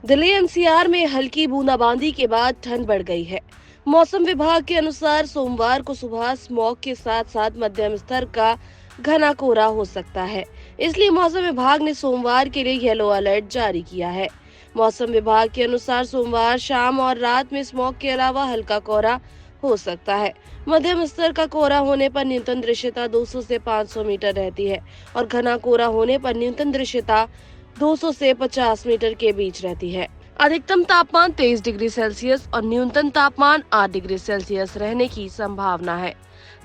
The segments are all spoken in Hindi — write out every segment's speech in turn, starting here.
दिल्ली एनसीआर में हल्की बूंदाबांदी के बाद ठंड बढ़ गई है। मौसम विभाग के अनुसार सोमवार को सुबह स्मॉग के साथ साथ मध्यम स्तर का घना कोहरा हो सकता है। इसलिए मौसम विभाग ने सोमवार के लिए येलो अलर्ट जारी किया है। मौसम विभाग के अनुसार सोमवार शाम और रात में स्मॉग के अलावा हल्का कोहरा हो सकता है। मध्यम स्तर का कोहरा होने पर न्यूनतम दृश्यता 200 से 500 मीटर रहती है और घना कोहरा होने पर न्यूनतम दृश्यता 200 से 50 मीटर के बीच रहती है। अधिकतम तापमान 23 डिग्री सेल्सियस और न्यूनतम तापमान 8 डिग्री सेल्सियस रहने की संभावना है।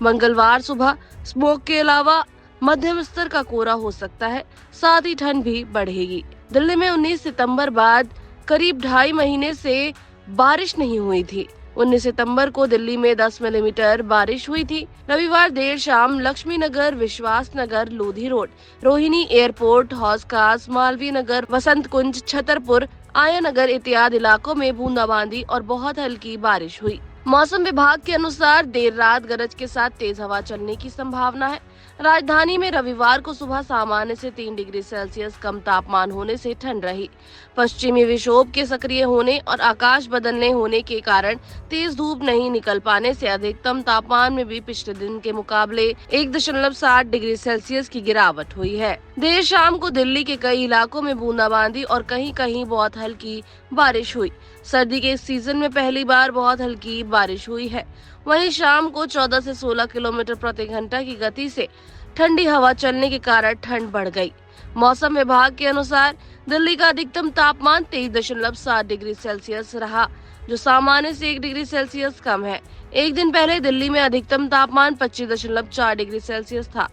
मंगलवार सुबह स्मोक के अलावा मध्यम स्तर का कोहरा हो सकता है, साथ ही ठंड भी बढ़ेगी। दिल्ली में 19 सितंबर बाद करीब 2.5 महीने से बारिश नहीं हुई थी। 19 सितंबर को दिल्ली में 10 मिलीमीटर बारिश हुई थी। रविवार देर शाम लक्ष्मी नगर, विश्वास नगर, लोधी रोड, रोहिणी एयरपोर्ट, हौज खास, मालवीय नगर, वसंत कुंज, छतरपुर, आया नगर इत्यादि इलाकों में बूंदाबांदी और बहुत हल्की बारिश हुई। मौसम विभाग के अनुसार देर रात गरज के साथ तेज हवा चलने की संभावना है। राजधानी में रविवार को सुबह सामान्य से 3 डिग्री सेल्सियस कम तापमान होने से ठंड रही। पश्चिमी विक्षोभ के सक्रिय होने और आकाश बदलने होने के कारण तेज धूप नहीं निकल पाने से अधिकतम तापमान में भी पिछले दिन के मुकाबले 1.7 डिग्री सेल्सियस की गिरावट हुई है। देर शाम को दिल्ली के कई इलाकों में बूंदाबांदी और कहीं-कहीं बहुत हल्की बारिश हुई। सर्दी के इस सीजन में पहली बार बहुत हल्की बारिश हुई है। वहीं शाम को 14 से 16 किलोमीटर प्रति घंटा की गति से ठंडी हवा चलने के कारण ठंड बढ़ गई। मौसम विभाग के अनुसार दिल्ली का अधिकतम तापमान 23.7 डिग्री सेल्सियस रहा, जो सामान्य से 1 डिग्री सेल्सियस कम है। एक दिन पहले दिल्ली में अधिकतम तापमान 25.4 डिग्री सेल्सियस था।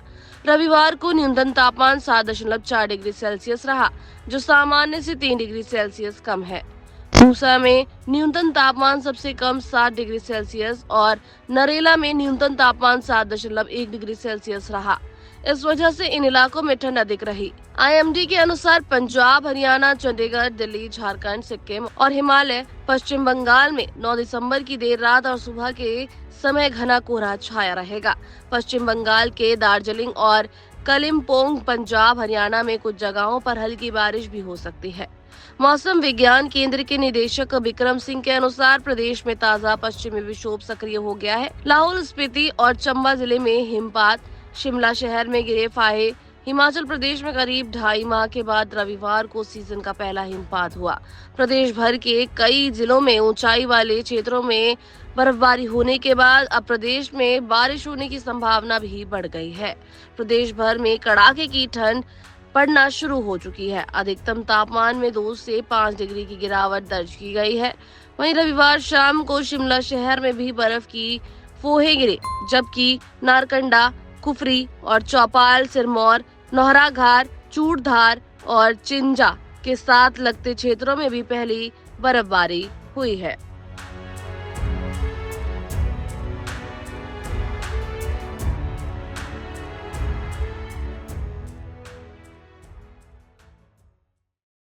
रविवार को न्यूनतम तापमान 7.4 डिग्री सेल्सियस रहा, जो सामान्य से 3 डिग्री सेल्सियस कम है। पूसा में न्यूनतम तापमान सबसे कम 7 डिग्री सेल्सियस और नरेला में न्यूनतम तापमान 7.1 डिग्री सेल्सियस रहा। इस वजह से इन इलाकों में ठंड अधिक रही। आईएमडी के अनुसार पंजाब, हरियाणा, चंडीगढ़, दिल्ली, झारखंड, सिक्किम और हिमालय, पश्चिम बंगाल में 9 दिसंबर की देर रात और सुबह के समय घना कोहरा छाया रहेगा। पश्चिम बंगाल के दार्जिलिंग और कलिम्पोंग, पंजाब, हरियाणा में कुछ जगहों पर हल्की बारिश भी हो सकती है। मौसम विज्ञान केंद्र के निदेशक विक्रम सिंह के अनुसार प्रदेश में ताजा पश्चिमी विक्षोभ सक्रिय हो गया है। लाहौल स्पीति और चंबा जिले में हिमपात, शिमला शहर में गिरे फाहे। हिमाचल प्रदेश में करीब 2.5 माह के बाद रविवार को सीजन का पहला हिमपात हुआ। प्रदेश भर के कई जिलों में ऊंचाई वाले क्षेत्रों में बर्फबारी होने के बाद अब प्रदेश में बारिश होने की संभावना भी बढ़ गई है। प्रदेश भर में कड़ाके की ठंड पड़ना शुरू हो चुकी है। अधिकतम तापमान में 2 से 5 डिग्री की गिरावट दर्ज की गई है। वहीं रविवार शाम को शिमला शहर में भी बर्फ की फोहे गिरे, जबकि नारकंडा, कुफरी और चौपाल, सिरमौर, नौहराघाट, चूड़धार और चिंजा के साथ लगते क्षेत्रों में भी पहली बर्फबारी हुई है।